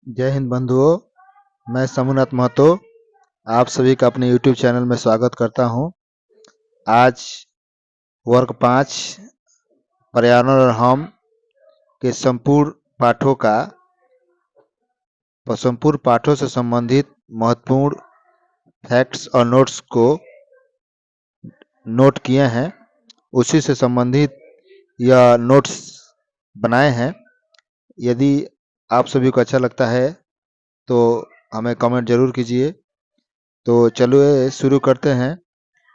जय हिंद बंधुओं। मैं समूनाथ महतो आप सभी का अपने YouTube चैनल में स्वागत करता हूं। आज वर्ग 5 पर्यावरण और हम के संपूर्ण पाठों से संबंधित महत्वपूर्ण फैक्ट्स और नोट्स को नोट किए हैं। उसी से संबंधित यह नोट्स बनाए हैं। यदि आप सभी को अच्छा लगता है तो हमें कमेंट जरूर कीजिए। तो चलिए शुरू करते हैं।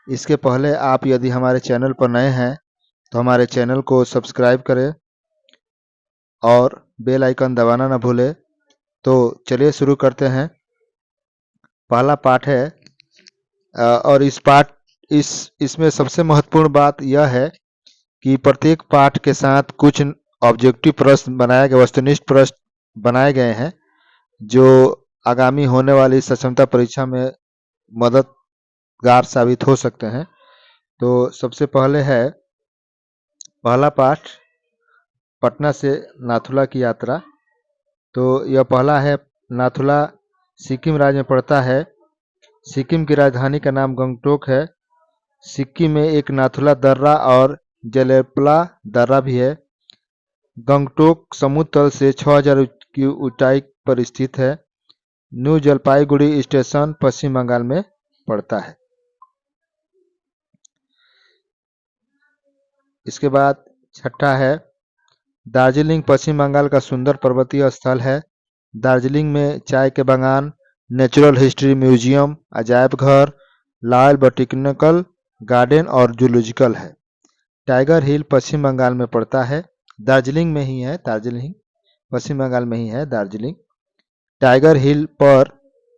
इसके पहले आप यदि हमारे चैनल पर नए हैं तो हमारे चैनल को सब्सक्राइब करें और बेल आइकन दबाना ना भूलें। तो चलिए शुरू करते हैं। पहला पाठ है और इसमें सबसे महत्वपूर्ण बात यह है कि प्रत्येक पाठ के साथ कुछ ऑब्जेक्टिव प्रश्न बनाए गए, वस्तुनिष्ठ प्रश्न बनाए गए हैं जो आगामी होने वाली सक्षमता परीक्षा में मददगार साबित हो सकते हैं। तो सबसे पहले है पहला पाठ, पटना से नाथुला की यात्रा। तो यह पहला है। नाथुला सिक्किम राज्य में पड़ता है। सिक्किम की राजधानी का नाम गंगटोक है। सिक्किम में एक नाथुला दर्रा और जलेपला दर्रा भी है। गंगटोक समुद्र तल से 6000 की ऊंचाई पर स्थित है। न्यू जलपाईगुड़ी स्टेशन पश्चिम बंगाल में पड़ता है। इसके बाद छठा है, दार्जिलिंग पश्चिम बंगाल का सुंदर पर्वतीय स्थल है। दार्जिलिंग में चाय के बागान, नेचुरल हिस्ट्री म्यूजियम, अजायब घर, लॉयल बोटेनिकल गार्डन और जूलॉजिकल है। टाइगर हिल पश्चिम बंगाल में पड़ता है। दार्जिलिंग में ही है। दार्जिलिंग पश्चिम बंगाल में ही है। दार्जिलिंग टाइगर हिल पर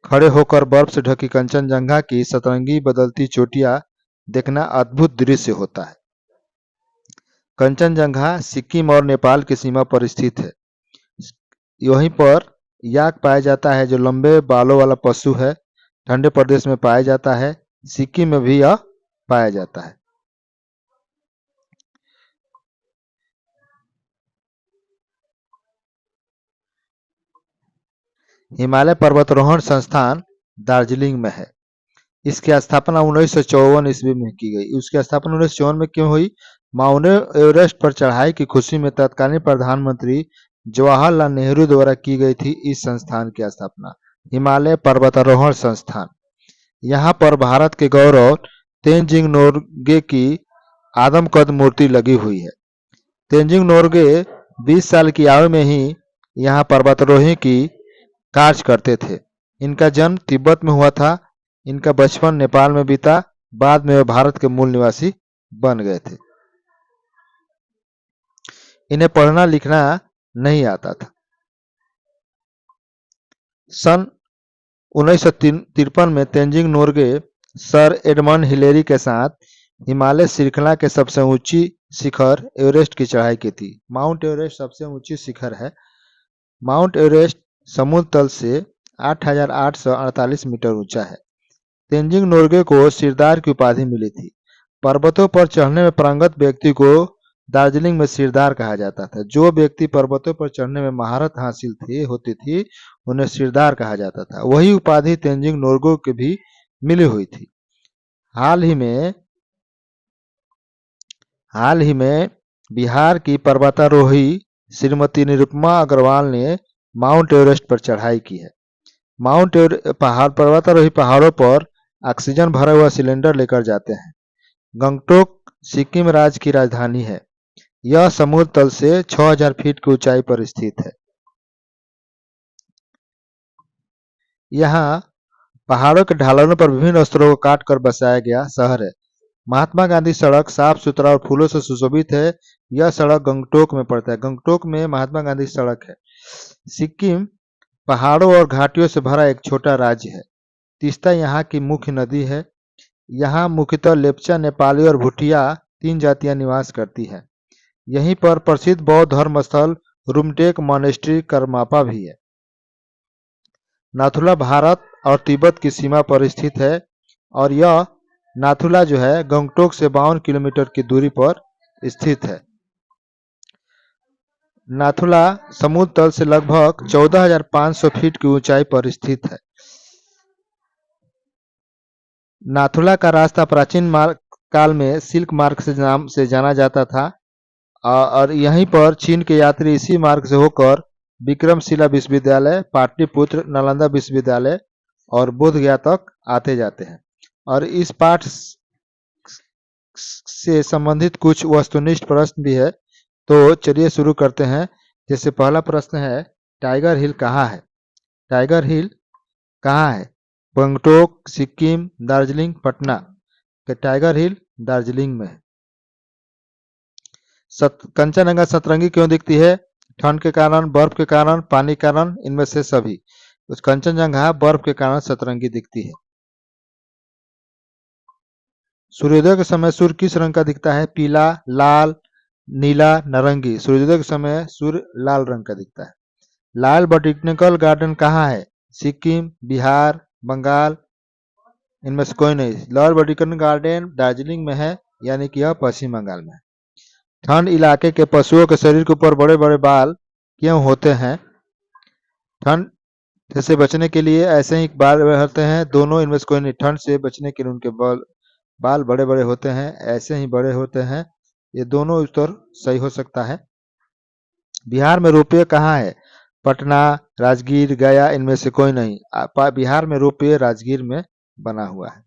खड़े होकर बर्फ से ढकी कंचनजंगा की सतरंगी बदलती चोटियां देखना अद्भुत दृश्य होता है। कंचनजंगा सिक्किम और नेपाल की सीमा पर स्थित है। यहीं पर याक पाया जाता है जो लंबे बालों वाला पशु है। ठंडे प्रदेश में पाया जाता है। सिक्किम में भी यह पाया जाता है। हिमालय पर्वतारोहण संस्थान दार्जिलिंग में है। इसकी स्थापना 1954 ईस्वी में की गई। उसकी स्थापना 1954 में क्यों हुई? माउंट एवरेस्ट पर चढ़ाई की खुशी में तत्कालीन प्रधानमंत्री जवाहरलाल नेहरू द्वारा की गई थी इस संस्थान की स्थापना। हिमालय पर्वतारोहण संस्थान। यहाँ पर भारत के गौरव तेंजिंग नोर्गे की आदमकद मूर्ति लगी हुई है। तेंजिंग नोर्गे 20 साल की आयु में ही यहाँ पर्वतारोही की कार्य करते थे। इनका जन्म तिब्बत में हुआ था। इनका बचपन नेपाल में बीता। बाद में वे भारत के मूल निवासी बन गए थे। इन्हें पढ़ना लिखना नहीं आता था। सन 1953 में Tenzing Norgay sir Edmund Hillary के साथ हिमालय श्रृंखला के सबसे ऊंची शिखर एवरेस्ट की चढ़ाई की थी। माउंट एवरेस्ट सबसे ऊंची शिखर है। माउंट एवरेस्ट समुद्र तल से 8848 मीटर ऊंचा है। तेंजिंग नोर्गे को सिरदार की उपाधि मिली थी। पर्वतों पर चढ़ने में पारंगत व्यक्ति को दार्जिलिंग में सिरदार कहा जाता था। जो व्यक्ति पर्वतों पर चढ़ने में महारत हासिल होती थी उन्हें सिरदार कहा जाता था। वही उपाधि तेंजिंग नोर्गे को भी मिली हुई थी। हाल ही में बिहार की पर्वतारोही श्रीमती निरुपमा अग्रवाल ने माउंट एवरेस्ट पर चढ़ाई की है। माउंट पर्वतारोही पहाड़ों पर ऑक्सीजन भरा हुआ सिलेंडर लेकर जाते हैं। गंगटोक सिक्किम राज्य की राजधानी है। यह समुद्र तल से 6000 फीट की ऊंचाई पर स्थित है। यहाँ पहाड़ों के ढलानों पर विभिन्न स्तरों को काट कर बसाया गया शहर है। महात्मा गांधी सड़क साफ सुथरा और फूलों से सुशोभित है। यह सड़क गंगटोक में पड़ता है। गंगटोक में महात्मा गांधी सड़क है। सिक्किम पहाड़ों और घाटियों से भरा एक छोटा राज्य है। तीस्ता यहाँ की मुख्य नदी है। यहाँ मुख्यतः लेप्चा, नेपाली और भूटिया 3 जातियां निवास करती है। यहीं पर प्रसिद्ध बौद्ध धर्म स्थल रुमटेक मॉनेस्ट्री करमापा भी है। नाथुला भारत और तिब्बत की सीमा पर स्थित है और यह नाथुला जो है गंगटोक से 52 किलोमीटर की दूरी पर स्थित है। नाथुला समुद्र तल से लगभग 14,500 फीट की ऊंचाई पर स्थित है। नाथुला का रास्ता प्राचीन काल में सिल्क मार्ग से नाम से जाना जाता था और यहीं पर चीन के यात्री इसी मार्ग से होकर विक्रमशिला विश्वविद्यालय, पाटलिपुत्र, नालंदा विश्वविद्यालय और बोध गया तक आते जाते हैं। और इस पाठ से संबंधित कुछ वस्तुनिष्ठ प्रश्न भी है, तो चलिए शुरू करते हैं। जैसे पहला प्रश्न है, टाइगर हिल कहाँ है? टाइगर हिल कहाँ है? गंगटोक, सिक्किम, दार्जिलिंग, पटना। तो टाइगर हिल दार्जिलिंग में है। कंचनजंगा सतरंगी क्यों दिखती है? ठंड के कारण, बर्फ के कारण, पानी के कारण, इनमें से सभी। उस कंचनजंगा बर्फ के कारण सतरंगी दिखती है। सूर्योदय के समय सूर्य किस रंग का दिखता है? पीला, लाल, नीला, नारंगी। सूर्योदय के समय सूर्य लाल रंग का दिखता है। लाल बॉटनिकल गार्डन कहाँ है? सिक्किम, बिहार, बंगाल, इनमें से कोई नहीं। लाल बॉटनिकल गार्डन दार्जिलिंग में है, यानी कि यह पश्चिम बंगाल में है। ठंड इलाके के पशुओं के शरीर के ऊपर बड़े बड़े बाल क्यों होते हैं? ठंड से बचने के लिए ऐसे ही बाल होते हैं। दोनों इनमें से कोई नहीं। ठंड से बचने के लिए उनके बाल बड़े बड़े होते हैं, ऐसे ही बड़े होते हैं। ये दोनों उत्तर सही हो सकता है। बिहार में रोपवे कहाँ है? पटना, राजगीर, गया, इनमें से कोई नहीं। बिहार में रोपवे राजगीर में बना हुआ है।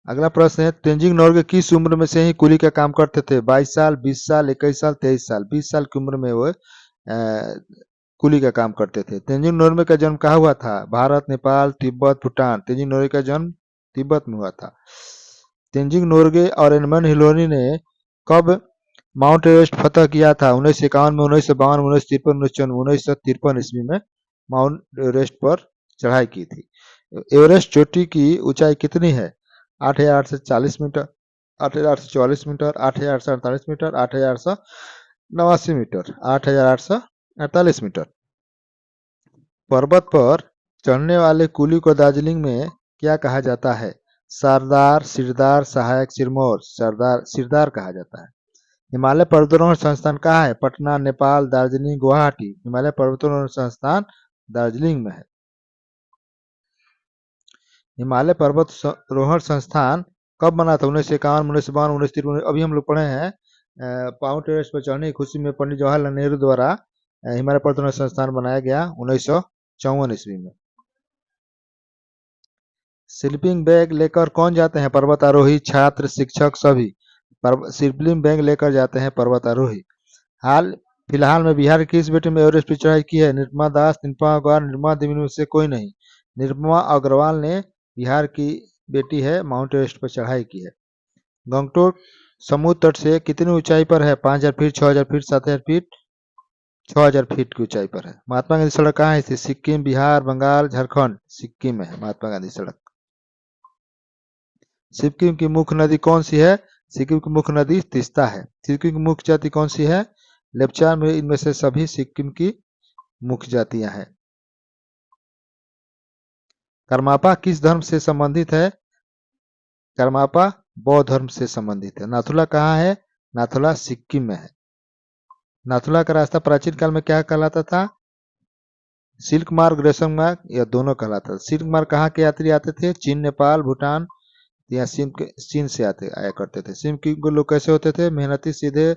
अगला प्रश्न है, तेंजिंग नोर्गे किस उम्र में से ही कुली का काम करते थे? 22 साल, 20 साल, 21 साल, 23 साल। 20 साल की उम्र में वो कुली का काम करते थे। तेंजिंग नोर्गे का जन्म कहाँ हुआ था? भारत, नेपाल, तिब्बत, भूटान। तेंजिंग नोर्गे का जन्म तिब्बत में हुआ था। तेंजिंग नोर्गे और एडमंड हिलोरी ने कब माउंट एवरेस्ट फतह किया था? 1951 में, 1952 में, 1953, 1953 ईस्वी में माउंट एवरेस्ट पर चढ़ाई की थी। एवरेस्ट चोटी की ऊंचाई कितनी है? 8,840 metre, 8,844 metre, 8,848 metre, 8,889 metre, 8,848 metre. पर्वत पर चढ़ने वाले कुली को दार्जिलिंग में क्या कहा जाता है? सरदार, सिरदार, सहायक, सिरमौर। सरदार, सिरदार कहा जाता है। हिमालय पर्वतारोहण संस्थान कहाँ है? पटना, नेपाल, दार्जिलिंग, गुवाहाटी। हिमालय पर्वतारोहण संस्थान दार्जिलिंग में है। हिमालय पर्वतारोहण संस्थान कब बना था? 1951, 1952, 1953। अभी हम लोग पढ़े हैं माउंट एवरेस्ट पर चढ़ने की खुशी में पंडित जवाहरलाल नेहरू द्वारा हिमालय पर्वतारोहण संस्थान बनाया गया 1954 ईस्वी में। स्लीपिंग बैग लेकर कौन जाते हैं? पर्वतारोही, छात्र, शिक्षक, सभी। स्लीपिंग बैग लेकर जाते हैं पर्वतारोही। फिलहाल में बिहार की किस बेटी में एवरेस्ट पर चढ़ाई की है? निरुपमा दास, निरुपमा अग्रवाल, निरुपमा देवी में से कोई नहीं। निरुपमा अग्रवाल ने बिहार की बेटी है, माउंट एवरेस्ट पर चढ़ाई की है। गंगटोक समुद्र तट से कितनी ऊंचाई पर है? 5,000 फीट, 6,000 फीट, 7,000 फीट, 6,000 फीट की ऊंचाई पर है। महात्मा गांधी सड़क कहाँ है? सिक्किम, बिहार, बंगाल, झारखंड। सिक्किम में है महात्मा गांधी सड़क। सिक्किम की मुख्य नदी कौन सी है? सिक्किम की मुख्य नदी तीस्ता है। सिक्किम की मुख्य जाति कौन सी है? लेप्चा। में इनमें से सभी सिक्किम की मुख्य जातियां हैं। करमापा किस धर्म से संबंधित है? करमापा बौद्ध धर्म से संबंधित है। नाथुला कहाँ है? नाथुला सिक्किम में है। नाथुला का रास्ता प्राचीन काल में क्या कहलाता था? सिल्क मार्ग, रेशम मार्ग, या दोनों कहलाता था। सिल्क मार्ग कहाँ के यात्री आते थे? चीन, नेपाल, भूटान या चीन से आया करते थे। सिक्किम के लोग कैसे होते थे? मेहनती, सीधे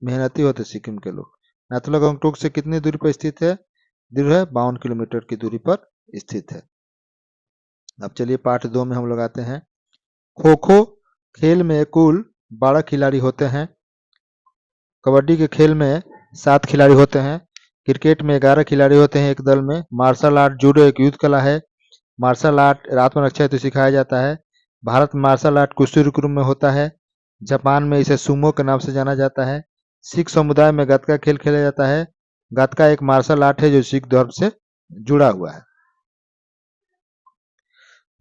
मेहनती होते सिक्किम के लोग। नाथुला गंगटोक से कितनी दूरी पर स्थित है? दूर है 52 किलोमीटर की दूरी पर स्थित है। अब चलिए पार्ट 2 में हम लोग आते हैं। खो खो खेल में कुल 12 खिलाड़ी होते हैं। कबड्डी के खेल में 7 खिलाड़ी होते हैं। क्रिकेट में 11 खिलाड़ी होते हैं एक दल में। मार्शल आर्ट जूडो एक युद्ध कला है। मार्शल आर्ट रात में रक्षा हेतु सिखाया जाता है। भारत में मार्शल आर्ट कुश्ती रुकुम में होता है। जापान में इसे सुमो के नाम से जाना जाता है। सिख समुदाय में गतका खेल खेला जाता है। गतका एक मार्शल आर्ट है जो सिख धर्म से जुड़ा हुआ है।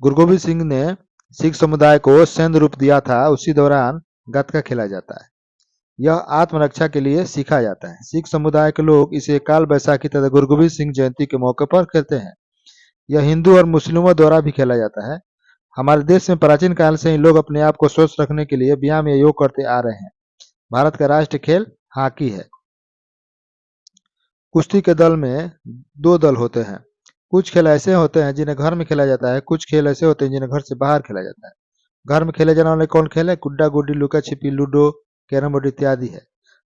गुरु गोबिंद सिंह ने सिख समुदाय को सैन्य रूप दिया था, उसी दौरान गतका खेला जाता है। यह आत्मरक्षा के लिए सीखा जाता है। सिख समुदाय के लोग इसे काल बैसाखी तथा गुरु गोबिंद सिंह जयंती के मौके पर खेलते हैं। यह हिंदू और मुस्लिमों द्वारा भी खेला जाता है। हमारे देश में प्राचीन काल से ही लोग अपने आप को स्वस्थ रखने के लिए व्यायाम या योग करते आ रहे हैं। भारत का राष्ट्रीय खेल हॉकी है। कुश्ती के दल में 2 दल होते हैं। कुछ खेल ऐसे होते हैं जिन्हें घर में खेला जाता है, कुछ खेल ऐसे होते हैं जिन्हें घर से बाहर खेला जाता है। घर में खेले जाने वाले कौन खेल है? गुड्डा गुड्डी, लुका छिपी, लूडो, कैरम बोर्ड इत्यादि है।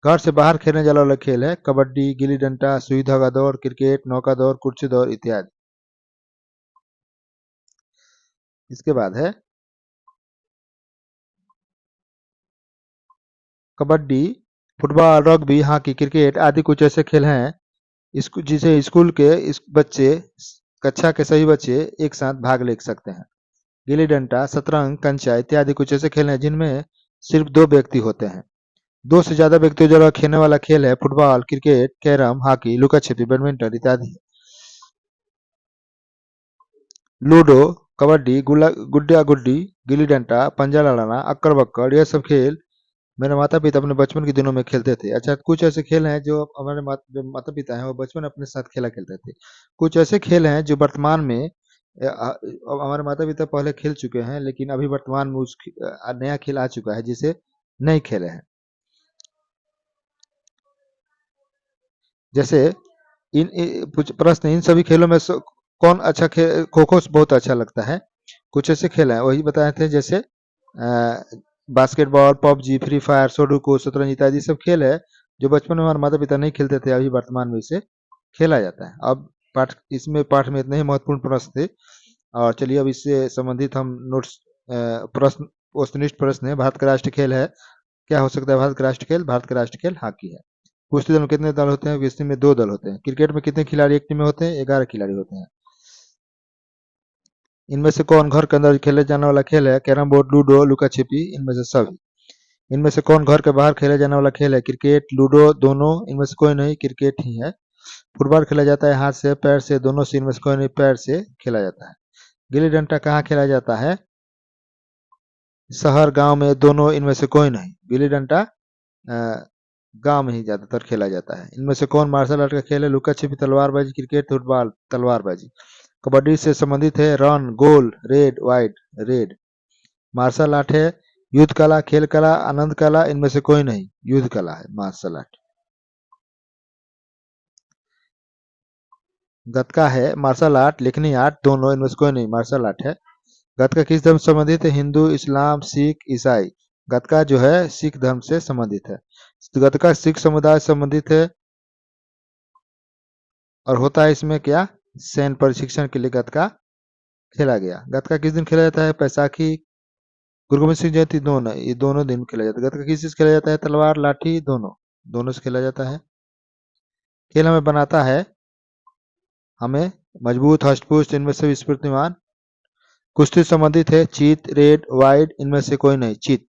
घर से बाहर खेलने जाने वाला खेल है कबड्डी, गिल्ली डंडा, सुई धागा दौड़, क्रिकेट, नौका दौड़, कुर्सी दौड़ इत्यादि। इसके बाद है kabaddi, football, rugby, hockey, cricket आदि कुछ ऐसे खेल हैं जिसे स्कूल के बच्चे, कक्षा के सभी बच्चे एक साथ भाग ले सकते हैं। गिल्ली डंडा, शतरंज, कंचा इत्यादि कुछ ऐसे खेल हैं जिनमें सिर्फ 2 व्यक्ति होते हैं। 2 से ज्यादा व्यक्तियों द्वारा खेलने वाला खेल है फुटबॉल, क्रिकेट, कैरम, हॉकी, लुका छिपी, बैडमिंटन इत्यादि। लूडो, कबड्डी, गुड्डा गुड्डी, गिल्ली डंडा, पंजा लड़ाना, अक्कड़ बक्कड़ यह सब खेल मेरे माता पिता अपने बचपन के दिनों में खेलते थे। अच्छा, कुछ ऐसे खेल हैं जो हमारे जो माता पिता हैं वो बचपन अपने साथ खेला खेलते थे। कुछ ऐसे खेल हैं जो वर्तमान में हमारे माता पिता पहले खेल चुके हैं, लेकिन अभी वर्तमान में नया खेल आ चुका है जिसे नहीं खेले हैं। जैसे प्रश्न, इन सभी खेलों में कौन अच्छा खेल? खो खो बहुत अच्छा लगता है। कुछ ऐसे खेल हैं वही बताए थे, जैसे basketball, PUBG, free fire, sudoku, शतरंज इत्यादि सब खेल है जो बचपन में हमारे माता पिता नहीं खेलते थे, अभी वर्तमान में इसे खेला जाता है। अब पाठ में इतने ही महत्वपूर्ण प्रश्न थे, और चलिए अब इससे संबंधित हम नोट्स प्रश्न, वस्तुनिष्ठ प्रश्न है। भारत का राष्ट्रीय खेल है, क्या हो सकता है भारत का राष्ट्रीय खेल? भारत का राष्ट्रीय खेल हॉकी है। कुश्ती दल में कितने दल होते हैं? कुश्ती में 2 दल होते हैं। क्रिकेट में कितने खिलाड़ी एक टीम में होते हैं? 11 खिलाड़ी होते हैं। इनमें से कौन घर के अंदर खेले जाने वाला खेल है? कैरम बोर्ड, लूडो, लुका छिपी, इनमें से सभी। इनमें से कौन घर के बाहर खेले जाने वाला खेल है? क्रिकेट, लूडो, दोनों, इनमें से कोई नहीं, क्रिकेट ही है। फुटबॉल खेला जाता है हाथ से, पैर से, दोनों से, इनमें से कोई नहीं, पैर से खेला जाता है। गिल्ली डंडा कहाँ खेला जाता है? शहर, गांव में, दोनों, इनमें से कोई नहीं। गिल्ली डंडा गांव में ही ज्यादातर खेला जाता है। इनमें से कौन मार्शल आर्ट का खेल है? लुका छिपी, तलवारबाजी, क्रिकेट, फुटबॉल, तलवारबाजी। कबड्डी से संबंधित है run, goal, raid, wide, raid. Martial art है युद्ध कला, खेल कला, आनंद कला, इनमें से कोई नहीं, युद्ध कला है मार्शल आर्ट। गतका है मार्शल आर्ट, लेखनी आर्ट, दोनों, इनमें से कोई नहीं, मार्शल आर्ट है। गतका किस धर्म से संबंधित है? हिंदू, इस्लाम, सिख, ईसाई। गतका जो है सिख धर्म से संबंधित है। गतका सिख समुदाय से संबंधित है, और होता है इसमें क्या? सैन्य प्रशिक्षण के लिए गतका खेला गया। गतका किस दिन खेला जाता है? बैसाखी, गुरु गोविंद सिंह जयंती, दोनों, ये दोनों दिन खेला जाता है। गतका किस चीज खेला जाता है? तलवार, लाठी, दोनों, दोनों से खेला जाता है। खेल हमें बनाता है हमें मजबूत, हष्टपुष्ट, इनमें से स्फूर्तिमान। कुश्ती संबंधित है चीत, रेड, वाइड, इनमें से कोई नहीं, चीत।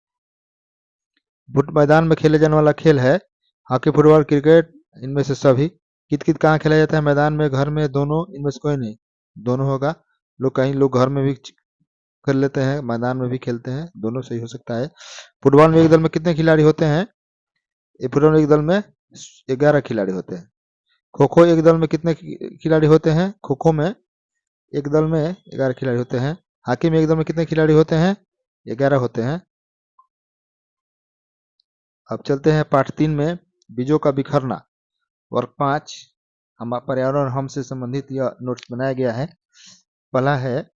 मैदान में खेले जाने वाला खेल है हॉकी, फुटबॉल, क्रिकेट, इनमें से सभी। कित कित कहाँ खेला जाता है? मैदान में, घर में, दोनों, इनमें से कोई नहीं, दोनों होगा। कहीं लोग घर में भी कर लेते हैं, मैदान में भी खेलते हैं, दोनों सही हो सकता है। फुटबॉल में एक दल में कितने खिलाड़ी होते हैं? फुटबॉल में एक दल में 11 खिलाड़ी होते हैं। खो खो एक दल में कितने खिलाड़ी होते हैं? खो खो में एक दल में 11 खिलाड़ी होते हैं। हॉकी में एक दल में कितने खिलाड़ी होते हैं? 11 होते हैं। अब चलते हैं पाठ 3 में, बीजों का बिखरना, वर्ग 5। हम पर्यावरण और हम से संबंधित यह नोट्स बनाया गया है। पहला है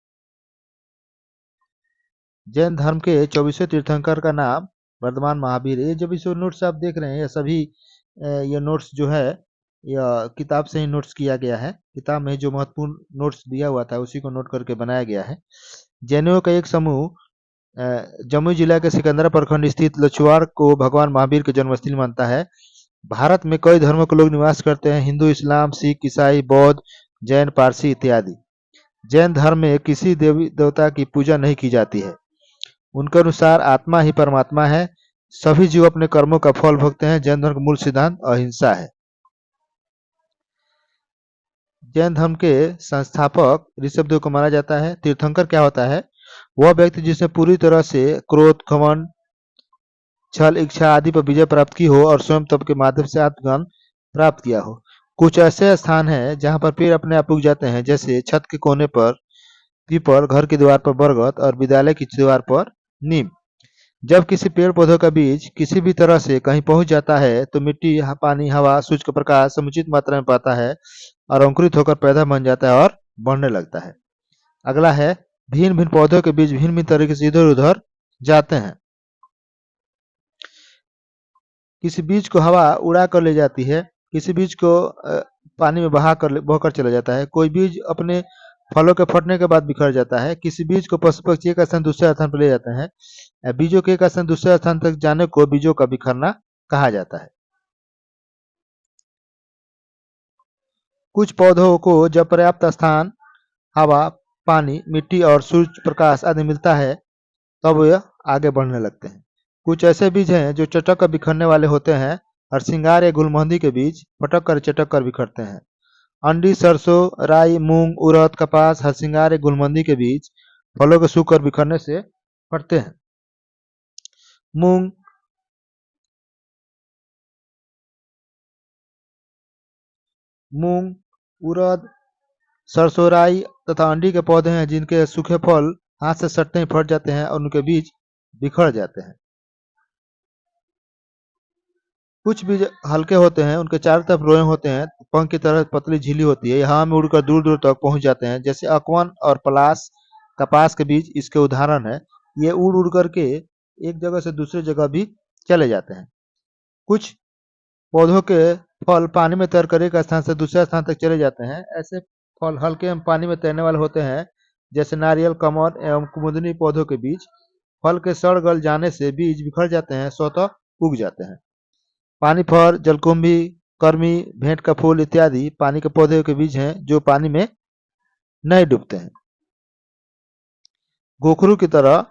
जैन धर्म के 24वें तीर्थंकर का नाम वर्धमान महावीर। ये जब इस नोट्स आप देख रहे हैं, ये सभी ये नोट्स जो है यह किताब से ही नोट्स किया गया है। किताब में जो महत्वपूर्ण नोट्स दिया हुआ था उसी को नोट करके बनाया गया है। जैनियों का एक समूह जमुई जिला के सिकंदरा प्रखंड स्थित लछुआर को भगवान महावीर के जन्मस्थल मानता है। भारत में कई धर्मों के लोग निवास करते हैं, हिंदू, इस्लाम, सिख, ईसाई, बौद्ध, जैन, पारसी इत्यादि। जैन धर्म में किसी देवी देवता की पूजा नहीं की जाती है। उनके अनुसार आत्मा ही परमात्मा है। सभी जीव अपने कर्मों का फल भोगते हैं। जैन धर्म का मूल सिद्धांत अहिंसा है। जैन धर्म के संस्थापक ऋषभदेव को माना जाता है। तीर्थंकर क्या होता है? वह व्यक्ति जिसने पूरी तरह से क्रोध, घमंड, छल, इच्छा आदि पर विजय प्राप्त की हो और स्वयं तप के माध्यम से आत्मज्ञान प्राप्त किया हो। कुछ ऐसे स्थान हैं जहां पर पेड़ अपने आप उग जाते हैं, जैसे छत के कोने पर पीपल, घर की दीवार पर बरगद और विद्यालय की दीवार पर नीम। जब किसी पेड़ पौधे का बीज किसी भी तरह से कहीं पहुंच जाता है तो मिट्टी, पानी, हवा, सूरज का प्रकाश समुचित मात्रा में पाता है और अंकुरित होकर पौधा बन जाता है और बढ़ने लगता है। अगला है, भिन्न भिन्न पौधों के बीज भिन्न भिन्न तरीके से इधर उधर जाते हैं। किसी बीज को हवा उड़ा कर ले जाती है, किसी बीज को पानी में बहकर चला जाता है, कोई बीज अपने फलों के फटने के बाद बिखर जाता है, किसी बीज को पशु पक्षी एक स्थान दूसरे स्थान पर ले जाते हैं। बीजों के एक स्थान दूसरे स्थान तक जाने को बीजों का बिखरना कहा जाता है। कुछ पौधों को जब पर्याप्त स्थान, हवा, पानी, मिट्टी और सूर्य प्रकाश आदि मिलता है तब वे आगे बढ़ने लगते हैं। कुछ ऐसे बीज हैं जो चटक कर बिखरने वाले होते हैं। हरसिंगार या गुलमहंदी के बीज पटक कर चटक कर बिखरते हैं। अंडी, सरसों, राई, मूंग, उड़द, कपास, हरसिंगार या गुलमहंदी के बीज फलों के सूख कर बिखरने से फटते हैं। मूंग, उड़द, सरसों, राई तथा अंडी के पौधे हैं जिनके सूखे फल हाथ से सटते ही फट जाते हैं और उनके बीज बिखर जाते हैं। कुछ बीज हल्के होते हैं, उनके चारों तरफ रोए होते हैं, पंख की तरह पतली झिल्ली होती है, हवा में उड़कर दूर दूर तक पहुंच जाते हैं। जैसे अकवन और पलास, कपास के बीज इसके उदाहरण है। ये उड़ उड़ करके एक जगह से दूसरी जगह भी चले जाते हैं। कुछ पौधों के फल पानी में तैरकर एक स्थान से दूसरे स्थान तक चले जाते हैं। ऐसे फल हल्के एवं पानी में तैरने वाले होते हैं, जैसे नारियल, कमल एवं कुमुदनी पौधों के बीज फल के सड़ गल जाने से बीज बिखर जाते हैं, स्वतः उग जाते हैं। पानी फर, जलकुंभी, कर्मी, भेंट का फूल इत्यादि पानी के पौधे के बीज हैं जो पानी में नहीं डूबते हैं। गोखरू की तरह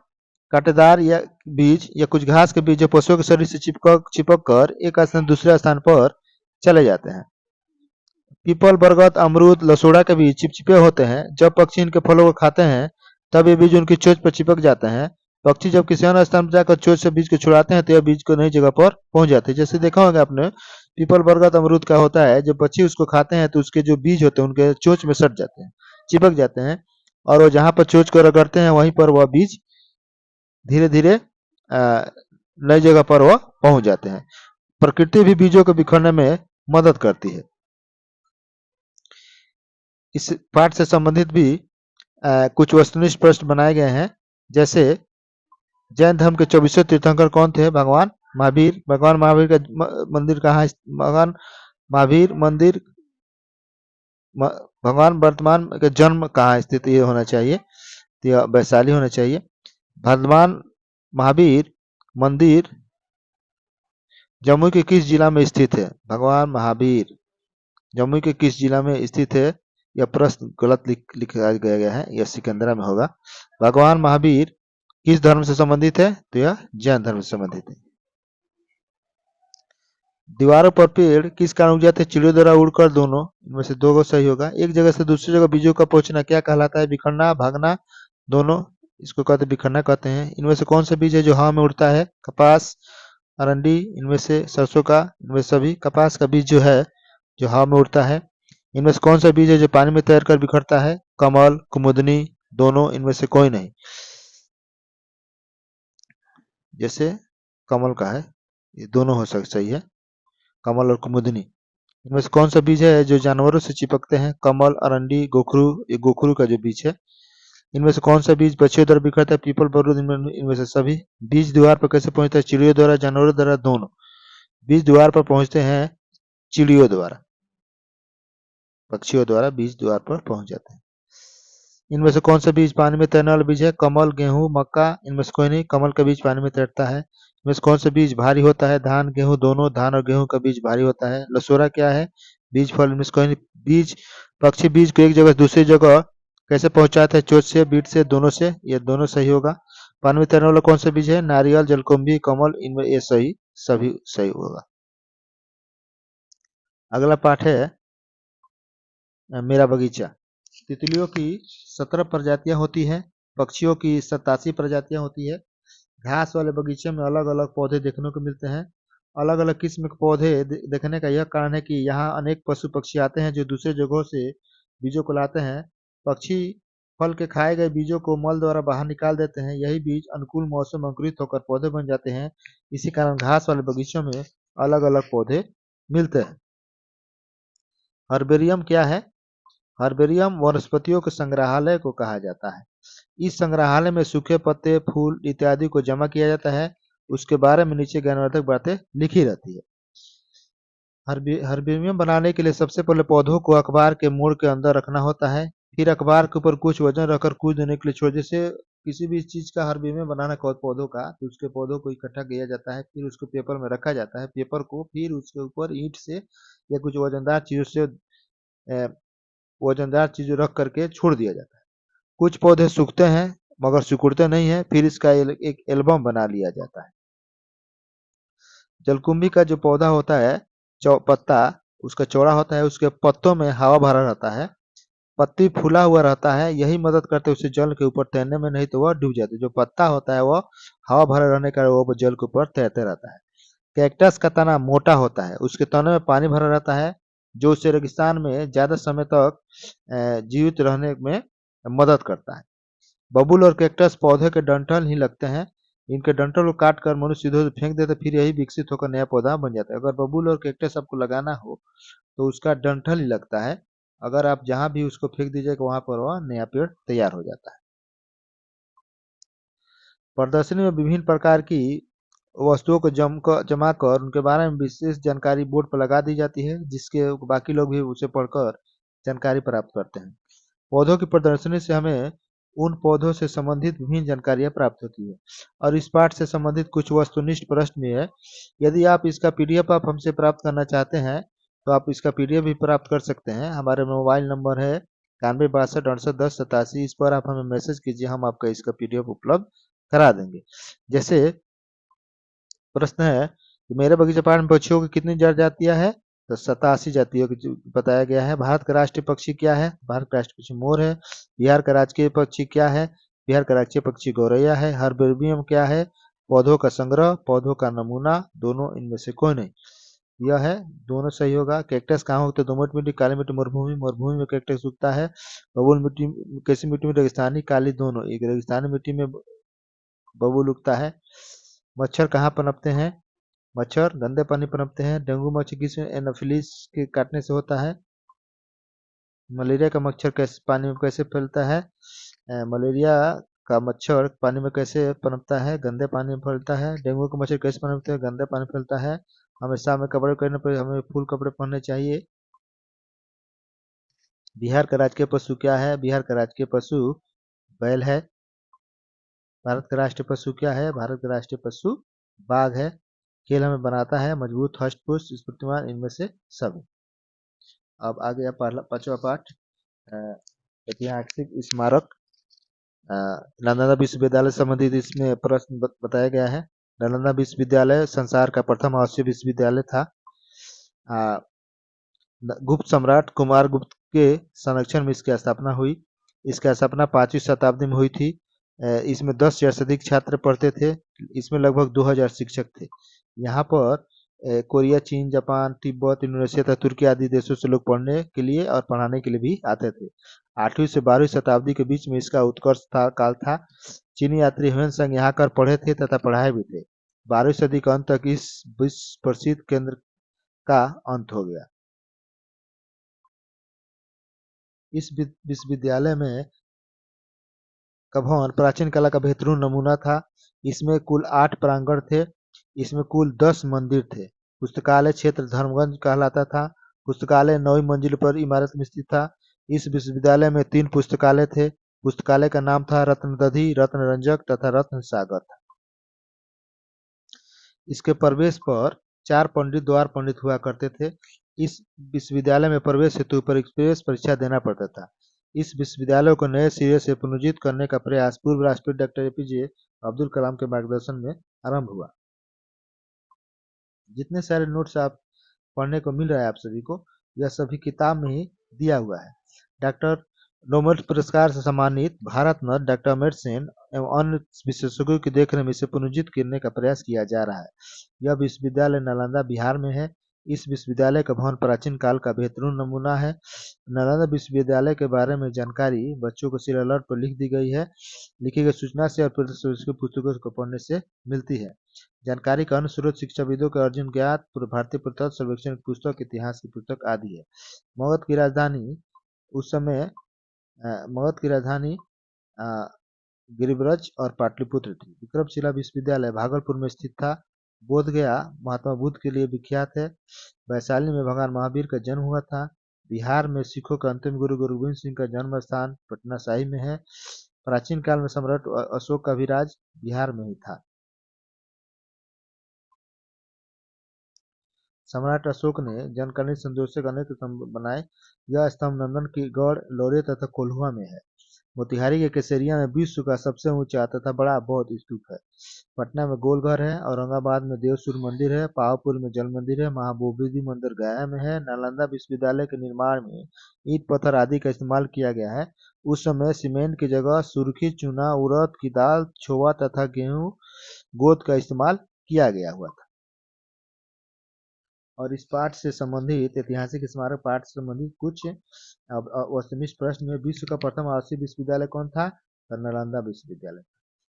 कांटेदार या बीज या कुछ घास के बीज जो पशुओं के शरीर से चिपक कर एक स्थान दूसरे स्थान पर चले जाते हैं। पीपल, बरगद, अमरूद, लसोड़ा के बीज चिपचिपे होते हैं। जब पक्षी इनके फलों को खाते हैं तब ये बीज उनकी चोंच पर चिपक जाते हैं। पक्षी जब किसी अन्य स्थान पर जाकर चोंच से बीज को छुड़ाते हैं तो यह बीज को नई जगह पर पहुंच जाते हैं। जैसे देखा होगा आपने, पीपल, बरगद, अमरूद का होता है, जब पक्षी उसको खाते हैं तो उसके जो बीज होते हैं उनके चोंच में सट जाते हैं, चिपक जाते हैं, और वो जहाँ पर चोंच को रगड़ते हैं वहीं पर वह बीज धीरे धीरे नई जगह पर वह पहुंच जाते हैं। प्रकृति भी बीजों को बिखरने में मदद करती है। इस पाठ से संबंधित भी कुछ वस्तुनिष्ठ प्रश्न बनाए गए हैं। जैसे जैन धर्म के 24 तीर्थंकर कौन थे? भगवान महावीर। भगवान महावीर का मंदिर कहाँ है? भगवान महावीर मंदिर, भगवान वर्तमान का जन्म कहाँ स्थित ये होना चाहिए, तो यह वैशाली होना चाहिए। भगवान महावीर मंदिर जम्मू के किस जिला में स्थित है? भगवान महावीर जम्मू के किस जिला में स्थित है? यह प्रश्न गलत लिखा गया है, यह सिकंदरा में होगा। भगवान महावीर किस धर्म से संबंधित है? तो यह जैन धर्म से संबंधित है। दीवारों पर पेड़ किस कारण उग जाते हैं? चिड़ियों द्वारा उड़कर। दोनों इनमें से दो सही होगा। एक जगह से दूसरी जगह बीजों का पहुंचना क्या कहलाता है? बिखरना, भागना। दोनों इसको कहते बिखरना कहते हैं। इनमें से कौन सा बीज है जो हवा में उड़ता है? कपास, अरंडी, इनमें से सरसों का, इनमें सभी। कपास का बीज जो है जो हवा में उड़ता है। इनमें से कौन सा बीज है जो पानी में तैरकर बिखरता है? कमल, कुमुदनी। दोनों इनमें से कोई नहीं। जैसे कमल का है, ये दोनों हो सही है, कमल और कुमुदनी। इनमें से कौन सा बीज है जो जानवरों से चिपकते हैं? कमल, अरंडी, गोखरू। ये गोखरू का जो बीज है। इनमें से कौन सा बीज पक्षियों द्वारा बिखरता है? पीपल, बरगद। इनमें से सभी। बीज द्वार पर कैसे पहुंचता है? चिड़ियों द्वारा, जानवरों द्वारा। दोनों। बीज द्वार पर पहुंचते हैं चिड़ियों द्वारा, पक्षियों द्वारा बीज द्वार पर पहुंच जाते हैं। इनमें से कौन सा बीज पानी में तैरने वाला बीज है? कमल, गेहूं, मक्का। इनमें से कोई नहीं। कमल का बीज पानी में तैरता है। इनमें से कौन सा बीज भारी होता है? धान, गेहूं। दोनों। धान और गेहूं का बीज भारी होता है। लसोरा क्या है? बीज फल। इनमें से कोई नहीं। बीज पक्षी बीज को एक जगह से दूसरी जगह कैसे पहुंचाते हैं? चोंच से, बीट से, दोनों से। ये दोनों सही होगा। पानी में तैरने वाला कौन सा बीज है? नारियल, जलकुंभी, कमल। इनमें ये सही, सभी सही होगा। अगला पाठ है मेरा बगीचा। तितलियों की 17 प्रजातियां होती हैं, पक्षियों की 87 प्रजातियां होती है। घास वाले बगीचे में अलग अलग पौधे देखने को मिलते हैं। अलग अलग किस्म के पौधे देखने का यह कारण है कि यहाँ अनेक पशु पक्षी आते हैं जो दूसरे जगहों से बीजों को लाते हैं। पक्षी फल के खाए गए बीजों को मल द्वारा बाहर निकाल देते हैं। यही बीज अनुकूल मौसम में अंकुरित होकर पौधे बन जाते हैं। इसी कारण घास वाले बगीचों में अलग अलग पौधे मिलते हैं। हर्बेरियम क्या है? हर्बेरियम वनस्पतियों के संग्रहालय को कहा जाता है। इस संग्रहालय में सूखे पत्ते, फूल इत्यादि को जमा किया जाता है। उसके बारे में नीचे ज्ञानवर्धक बातें लिखी रहती है। हर्बेरियम बनाने के लिए सबसे पहले पौधों को अखबार के मोड़ के अंदर रखना होता है। फिर अखबार के ऊपर कुछ वजन रखकर कुछ देने के लिए छोड़, जैसे किसी भी चीज का हर्बेरियम बनाना पौधों का, तो उसके पौधों को इकट्ठा किया जाता है, फिर उसको पेपर में रखा जाता है। पेपर को फिर उसके ऊपर ईंट से या कुछ वजनदार चीजों से वजनदार चीजें रख करके छोड़ दिया जाता है। कुछ पौधे सूखते हैं मगर सिकुड़ते नहीं है, फिर इसका एक एल्बम बना लिया जाता है। जलकुंभी का जो पौधा होता है, पत्ता उसका चौड़ा होता है, उसके पत्तों में हवा भरा रहता है, पत्ती फूला हुआ रहता है। यही मदद करते उसे जल के ऊपर तैरने में, नहीं तो वह डूब जाते। जो पत्ता होता है वह हवा भरा रहने का वो जल के ऊपर तैरते रहता है। कैक्टस का तना मोटा होता है, उसके तने में पानी भरा रहता है, जो उसे रेगिस्तान में ज्यादा समय तक जीवित रहने में मदद करता है। बबूल और कैक्टस पौधे के डंठल ही लगते हैं। इनके डंठल को काट कर मनुष्य सीधे फेंक देते, फिर यही विकसित होकर नया पौधा बन जाता है। अगर बबूल और कैक्टस आपको लगाना हो तो उसका डंठल ही लगता है। अगर आप जहां भी उसको फेंक दीजिएगा वहां पर वह नया पेड़ तैयार हो जाता है। प्रदर्शनी में विभिन्न प्रकार की वस्तुओं को जमा कर उनके बारे में विशेष जानकारी बोर्ड पर लगा दी जाती है, जिसके बाकी लोग भी उसे पढ़कर जानकारी प्राप्त करते हैं। पौधों की प्रदर्शनी से हमें उन पौधों से संबंधित विभिन्न जानकारियां प्राप्त होती है। और इस पाठ से संबंधित कुछ वस्तुनिष्ठ प्रश्न भी है। यदि आप इसका पीडीएफ आप हमसे प्राप्त करना चाहते हैं तो आप इसका पीडीएफ भी प्राप्त कर सकते हैं। हमारे मोबाइल नंबर है 9162681087। इस पर आप हमें मैसेज कीजिए, हम आपका इसका पीडीएफ उपलब्ध करा देंगे। जैसे प्रश्न है कि मेरे बगीचा पार्क में पक्षियों की कितनी जातियां हैं? तो 87 जातियों की बताया गया है। भारत का राष्ट्रीय पक्षी क्या है? भारत का राष्ट्रीय पक्षी मोर है। बिहार का राजकीय पक्षी क्या है? बिहार का राजकीय पक्षी गौरैया है। हर्बेरियम क्या है? पौधों का संग्रह, पौधों का नमूना, दोनों इनमें से कोई नहीं। यह है, दोनों सही होगा। कैक्टस कहाँ उगते? दोमट मिट्टी, काली मिट्टी, मरुभूमि। मरुभूमि में कैक्टस उगता है। बबूल मिट्टी, कैसी मिट्टी में? रेगिस्तानी, काली, दोनों। एक रेगिस्तानी मिट्टी में बबूल उगता है। मच्छर कहाँ पनपते हैं? मच्छर गंदे पानी पनपते हैं। डेंगू मच्छर किस एनोफिलिस के काटने से होता है? मलेरिया का मच्छर कैसे पानी में कैसे फैलता है? मलेरिया का मच्छर पानी में कैसे पनपता है? गंदे पानी में फैलता है। डेंगू का मच्छर कैसे पनपता है? गंदे पानी में फैलता है। हमेशा हमें कपड़े पहनने पर हमें फुल कपड़े पहनने चाहिए। बिहार का राजकीय पशु क्या है? बिहार का राजकीय पशु बैल है। भारत का राष्ट्रीय पशु क्या है? भारत का राष्ट्रीय पशु बाघ है। खेल हमें बनाता है मजबूत, हष्ट पुष्ट, स्फूर्तिमान, इनमें से सभी। अब आ गया पांचवा पाठ, ऐतिहासिक स्मारक। नालंदा विश्वविद्यालय संबंधित इसमें प्रश्न बताया गया है। नालंदा विश्वविद्यालय संसार का प्रथम आवासीय विश्वविद्यालय था। गुप्त सम्राट कुमार गुप्त के संरक्षण में इसकी स्थापना हुई। इसकी स्थापना 5वीं शताब्दी में हुई थी। इसमें 10,000 से अधिक छात्र पढ़ते थे। इसमें लगभग 2,000 शिक्षक थे। यहाँ पर कोरिया, चीन, जापान, तिब्बत, इंडोनेशिया तथा तुर्की आदि देशों से लोग पढ़ने के लिए और पढ़ाने के लिए भी आते थे। 8वीं से 12वीं शताब्दी के बीच में इसका उत्कर्ष काल था। चीनी यात्री ह्वेनसांग यहाँ कर पढ़े थे तथा पढ़ाए भी थे। 12वीं सदी के अंत तक इस विश्व प्रसिद्ध केंद्र का अंत हो गया। इस विश्वविद्यालय में का भवन प्राचीन कला का बेहतरीन नमूना था। इसमें कुल 8 प्रांगण थे। इसमें कुल 10 मंदिर थे। पुस्तकालय क्षेत्र धर्मगंज कहलाता था। पुस्तकालय 9वीं मंजिल पर इमारत में स्थित था। इस विश्वविद्यालय में 3 पुस्तकालय थे। पुस्तकालय का नाम था रत्नदधि, रत्नरंजक तथा रत्न सागर था। इसके प्रवेश पर 4 पंडित द्वार पंडित हुआ करते थे। इस विश्वविद्यालय में प्रवेश हेतु प्रवेश परीक्षा देना पड़ता था। इस विश्वविद्यालय को नए सिरे से पुनर्जीवित करने का प्रयास पूर्व राष्ट्रपति डॉक्टर एपीजे अब्दुल कलाम के मार्गदर्शन में आरंभ हुआ। जितने सारे नोट्स आप पढ़ने को मिल रहा है आप सभी को, यह सभी किताब में ही दिया हुआ है। डॉक्टर नोबेल पुरस्कार से सम्मानित भारत रत्न डॉक्टर अमर्त्य सेन एवं अन्य विशेषज्ञों की देखरेख में इसे पुनर्जीवित करने का प्रयास किया जा रहा है। यह विश्वविद्यालय नालंदा बिहार में है। इस विश्वविद्यालय का भवन प्राचीन काल का बेहतरीन नमूना है। नालंदा विश्वविद्यालय के बारे में जानकारी बच्चों को शिलालेख पर लिख दी गई है। लिखी गई सूचना से और की पुस्तकों को पढ़ने से मिलती है। जानकारी का अन्य स्रोत शिक्षाविदों के अर्जुन ज्ञात, पूर्व भारतीय पुरातत्व सर्वेक्षण की पुस्तक, इतिहास की पुस्तक आदि है। मगध की राजधानी उस समय मगध की राजधानी गिरिब्रज और पाटलिपुत्र थी। विक्रमशिला विश्वविद्यालय भागलपुर में स्थित था। बोधगया महात्मा बुद्ध के लिए विख्यात है। वैशाली में भगवान महावीर का जन्म हुआ था। बिहार में सिखों का अंतिम गुरु गुरु गोविंद सिंह का जन्म स्थान पटना साहिब में है। प्राचीन काल में सम्राट अशोक का भी राज बिहार में ही था। सम्राट अशोक ने जनकल्याण संतोषक अनेक स्तंभ बनाए। यह स्तंभ नंदन की गढ़, लौरे तथा कोल्हुआ में है। मोतिहारी के केसरिया में विश्व का सबसे ऊंचा तथा बड़ा बौद्ध स्तूप है। पटना में गोलघर है। औरंगाबाद में देवसूर्य मंदिर है। पावापुर में जल मंदिर है। महाबोधि मंदिर गया में है। नालंदा विश्वविद्यालय के निर्माण में ईंट पत्थर आदि का इस्तेमाल किया गया है। उस समय सीमेंट की जगह सुर्खी, चूना, उड़द की दाल, छोवा तथा गेहूं गोद का इस्तेमाल किया गया हुआ था। और इस पाठ से संबंधित ऐतिहासिक स्मारक पाठ से संबंधित कुछ वस्तुनिष्ठ प्रश्न में विश्व का प्रथम आवासीय विश्वविद्यालय कौन था? तो नालंदा विश्वविद्यालय।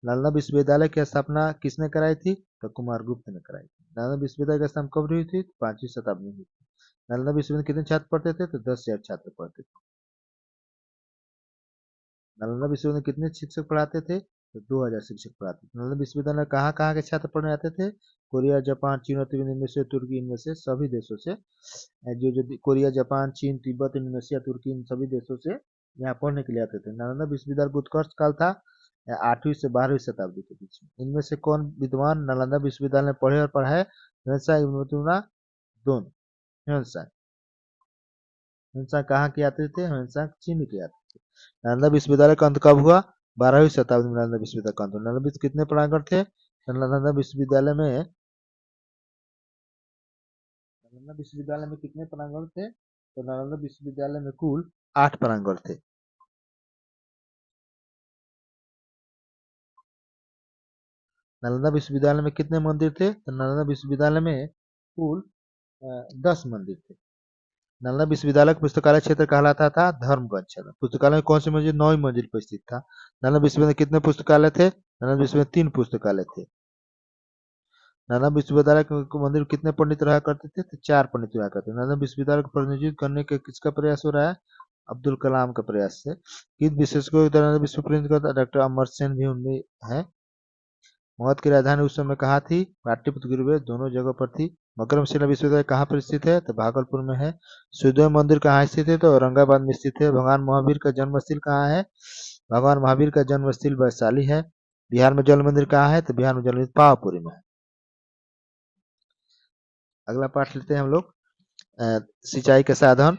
नालंदा विश्वविद्यालय की स्थापना किसने कराई थी? तो कुमारगुप्त ने कराई थी। नालंदा विश्वविद्यालय की स्थापना कब हुई थी? 5वीं शताब्दी में हुई थी। नालंदा विश्वविद्यालय कितने छात्र पढ़ते थे? तो 10,000 छात्र पढ़ते थे। नालंदा विश्वविद्यालय कितने शिक्षक पढ़ाते थे? तो 2,000 शिक्षक पढ़ाते थे। नालंदा विश्वविद्यालय कहाँ कहाँ के छात्र पढ़ने आते थे? कोरिया, जापान, चीन और तिब्बत, इंडोनेशिया, तुर्की, इनमें से सभी देशों से। जो कोरिया, जापान, चीन, तिब्बत, इंडोनेशिया, तुर्की, इन सभी देशों से यहाँ पढ़ने के लिए आते थे। नालंदा विश्वविद्यालय का उत्कर्ष काल था 8वीं से 12वीं शताब्दी के बीच में। इनमें से कौन विद्वान नालंदा विश्वविद्यालय में पढ़े और पढ़ाए? दोनों। कहाँ के आते थे? चीन के आते थे। नालंदा विश्वविद्यालय का अंत कब हुआ? 12वीं शताब्दी में नालंदा विश्वविद्यालय का अंत हुआ। नालंदा कितने प्रांगण थे? नालंदा विश्वविद्यालय में कितने प्रांगण थे? तो नालंदा विश्वविद्यालय में कुल 8 प्रांगण थे। नालंदा विश्वविद्यालय में कितने मंदिर थे? तो नालंदा विश्वविद्यालय में कुल 10 मंदिर थे। नालंदा विश्वविद्यालय का पुस्तकालय क्षेत्र कहलाता था धर्मगंज क्षेत्र। पुस्तकालय में कौन सी मंजिल? 9वीं मंजिल पर स्थित था। नालंदा विश्वविद्यालय में कितने पुस्तकालय थे? नालंदा विश्वविद्यालय 3 पुस्तकालय थे। नालंदा विश्वविद्यालय के मंदिर कितने पंडित रहा करते थे? तो 4 पंडित रहा करते थे। नालंदा विश्वविद्यालय को प्रतिनिधित्व करने के किसका प्रयास हो रहा है? अब्दुल कलाम का प्रयास से। किस विशेषज्ञों के द्वारा विश्व प्रिंट करता? डॉक्टर अमर सेन भी उनमें है। मगध की राजधानी उस समय कहाँ थी? पाटलिपुत्र, गिरिब्रज दोनों जगह पर थी। विक्रमशिला विश्वविद्यालय कहाँ पर स्थित है? तो भागलपुर में है। सूर्योदय मंदिर कहाँ स्थित है? तो औरंगाबाद में स्थित है। भगवान महावीर का जन्म स्थल कहाँ है? भगवान महावीर का जन्म स्थल वैशाली है। बिहार में जल मंदिर कहाँ है? तो बिहार में जल मंदिर पावापुरी में है। अगला पाठ लेते हैं हम लोग। सिंचाई के साधन।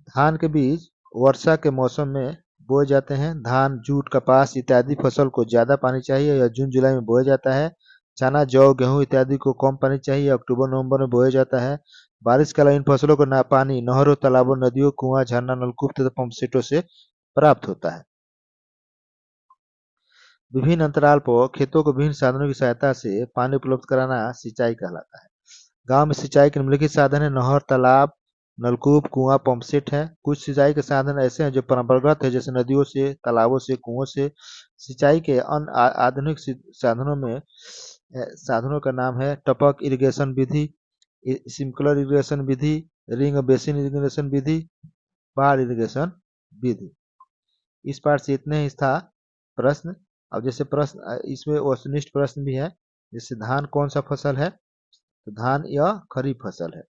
धान के बीज वर्षा के मौसम में बोए जाते हैं। धान, जूट, कपास इत्यादि फसल को ज्यादा पानी चाहिए, यह जून जुलाई में बोया जाता है। चना, जौ, गेहूं इत्यादि को कम पानी चाहिए, अक्टूबर नवंबर में बोया जाता है। बारिश के अलावा इन फसलों को पानी नहरों, तालाबों, नदियों, कुआं, झरना, नलकूप तथा पंप सेटों से प्राप्त होता है। विभिन्न अंतराल पर खेतों को विभिन्न साधनों की सहायता से पानी उपलब्ध कराना सिंचाई कहलाता है। गांव में सिंचाई के निम्नलिखित साधन है: नहर, तालाब, नलकूप, कुआं, पंप सेट है। कुछ सिंचाई के साधन ऐसे हैं जो परंपरागत है, जैसे नदियों से, तालाबों से, कुओं से। सिंचाई के अन्य आधुनिक साधनों में साधनों का नाम है टपक इरिगेशन विधि, स्प्रिंकलर इरिगेशन विधि, रिंग बेसिन इरिगेशन विधि, बाढ़ इरिगेशन विधि। इस पाठ से इतने ही था प्रश्न। अब जैसे प्रश्न इसमें वस्तुनिष्ठ प्रश्न भी है, जैसे धान कौन सा फसल है? तो धान यह खरीफ फसल है।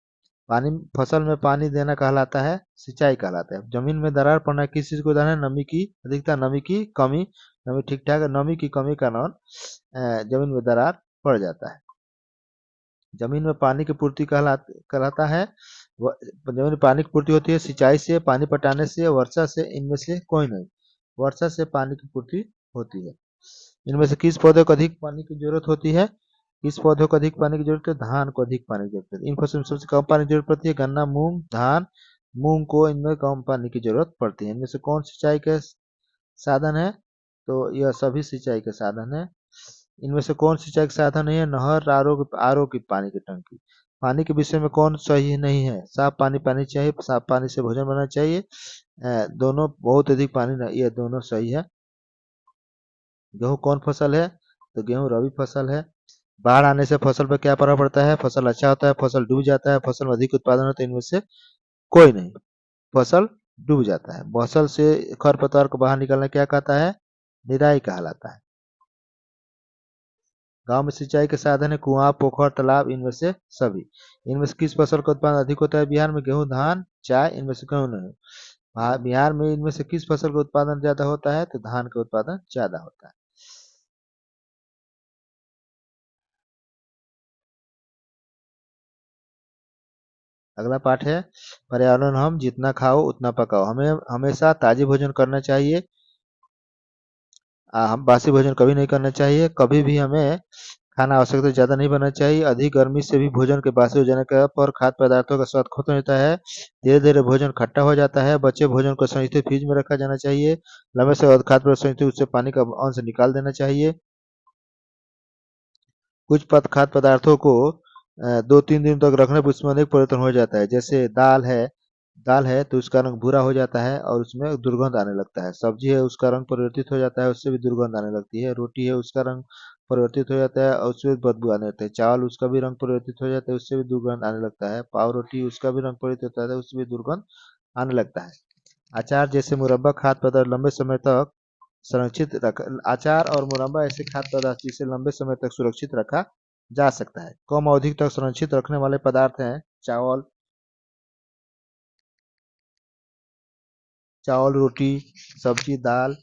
पानी फसल में पानी देना कहलाता है सिंचाई कहलाता है। जमीन में दरार पड़ना किस चीज को उदाहरण है? नमी की अधिकता, नमी की कमी। नमी ठीक ठाक है, नमी की कमी का कारण जमीन में दरार पड़ जाता है। जमीन में पानी की पूर्ति कहलाता है। जमीन में पानी की पूर्ति होती है सिंचाई से, पानी पटाने से, वर्षा से। इनमें से कोई नहीं। वर्षा से पानी की पूर्ति होती है। इनमें से किस पौधे को अधिक पानी की जरूरत होती है? किस पौधे को अधिक पानी की जरूरत है? धान को अधिक पानी की जरूरत है। इन फसलों में सबसे कम पानी की जरूरत पड़ती है गन्ना, मूंग, धान। मूंग को इनमें कम पानी की जरूरत पड़ती है। इनमें से कौन सिंचाई के साधन है? तो यह सभी सिंचाई के साधन है। इनमें से कौन सिंचाई के साधन है? नहर, आरओ की पानी की टंकी। पानी के विषय में कौन सही नहीं है? साफ पानी पानी चाहिए, साफ पानी से भोजन बनाना चाहिए। दोनों बहुत अधिक पानी नहीं, ये दोनों सही है। गेहूं कौन फसल है? तो गेहूं रबी फसल है। बाढ़ आने से फसल पर क्या प्रभाव पड़ता है? फसल अच्छा होता है, फसल डूब जाता है, फसल में अधिक उत्पादन होता है, इनमें से कोई नहीं। फसल डूब जाता है। फसल से खरपतवार को बाहर निकालना क्या कहता है? निराई कहलाता है। गांव में सिंचाई के साधन है कुआं, पोखर, तालाब, इनमें से सभी। इनमें से किस फसल का उत्पादन अधिक होता है? बिहार में गेहूं, धान, चाय, इनमें से गेहूं नहीं। बिहार में इनमें से किस फसल का उत्पादन ज्यादा होता है? तो धान का उत्पादन ज्यादा होता है। अगला पाठ है पर्यावरण। हम जितना खाओ उतना पकाओ। हमें हमेशा ताजे भोजन करना चाहिए। हम बासी भोजन कभी नहीं करना चाहिए। कभी भी हमें खाना आवश्यकता से ज़्यादा नहीं बनना चाहिए। अधिक गर्मी से भी भोजन के बासी हो जाने का पर खाद्य पदार्थों का स्वाद खत्म हो जाता है। धीरे-धीरे भोजन खट्टा हो जाता है। बचे भोजन को संरक्षित फ्रिज में रखा जाना चाहिए। लंबे समय बाद खाद्य पदार्थ संरक्षित उससे पानी का अंश निकाल देना चाहिए। कुछ खाद्य पदार्थों को 2-3 दिन तक रखने पर उसमें अनेक परिवर्तन हो जाता है। जैसे दाल है तो उसका रंग भूरा हो जाता है और उसमें दुर्गंध आने लगता है। सब्जी है उसका रंग परिवर्तित हो जाता है, उससे भी दुर्गंध आने लगती है। रोटी है उसका रंग परिवर्तित हो जाता है और उससे भी बदबू आने लगता है। चावल उसका भी रंग परिवर्तित हो जाता है, उससे भी दुर्गंध आने लगता है। पाव रोटी उसका भी रंग परिवर्तित होता है, उससे भी दुर्गंध आने लगता है। अचार जैसे मुरब्बा खाद्य पदार्थ लंबे समय तक संरक्षित रख अचार और मुरब्बा ऐसे खाद्य पदार्थ जिसे लंबे समय तक सुरक्षित रखा जा सकता है। कम अवधि तक संरक्षित रखने वाले पदार्थ हैं चावल, रोटी, सब्जी, दाल।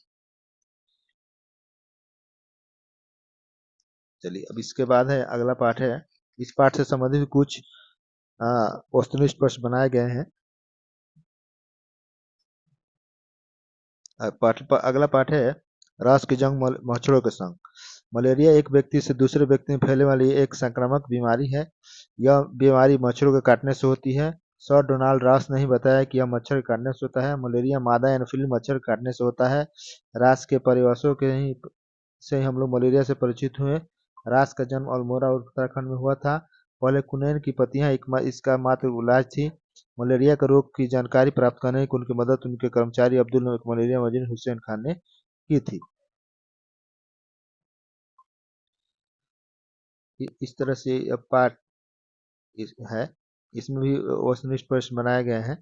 चलिए अब इसके बाद है अगला पाठ है। इस पाठ से संबंधित कुछ वस्तुनिष्ठ प्रश्न बनाए गए हैं। अगला पाठ है राष्ट्र की जंग मच्छरों के संग। मलेरिया एक व्यक्ति से दूसरे व्यक्ति में फैलने वाली एक संक्रामक बीमारी है। यह बीमारी मच्छरों के काटने से होती है। सर डोनाल्ड रास ने ही बताया कि यह मच्छर के काटने से होता है। मलेरिया मादा एनोफिली मच्छर के काटने से होता है। रास के परिवासों के ही से ही हम लोग मलेरिया से परिचित हुए। रास का जन्म अल्मोड़ा और उत्तराखंड में हुआ था। पहले कुनैन की पत्तियां इसका मात्र इलाज थी। मलेरिया का रोग की जानकारी प्राप्त करने की उनकी मदद उनके कर्मचारी अब्दुल मलेरिया मजीद हुसैन खान ने की थी। इस तरह से पाठ है। इसमें भी वस्तुनिष्ठ प्रश्न बनाए गए हैं।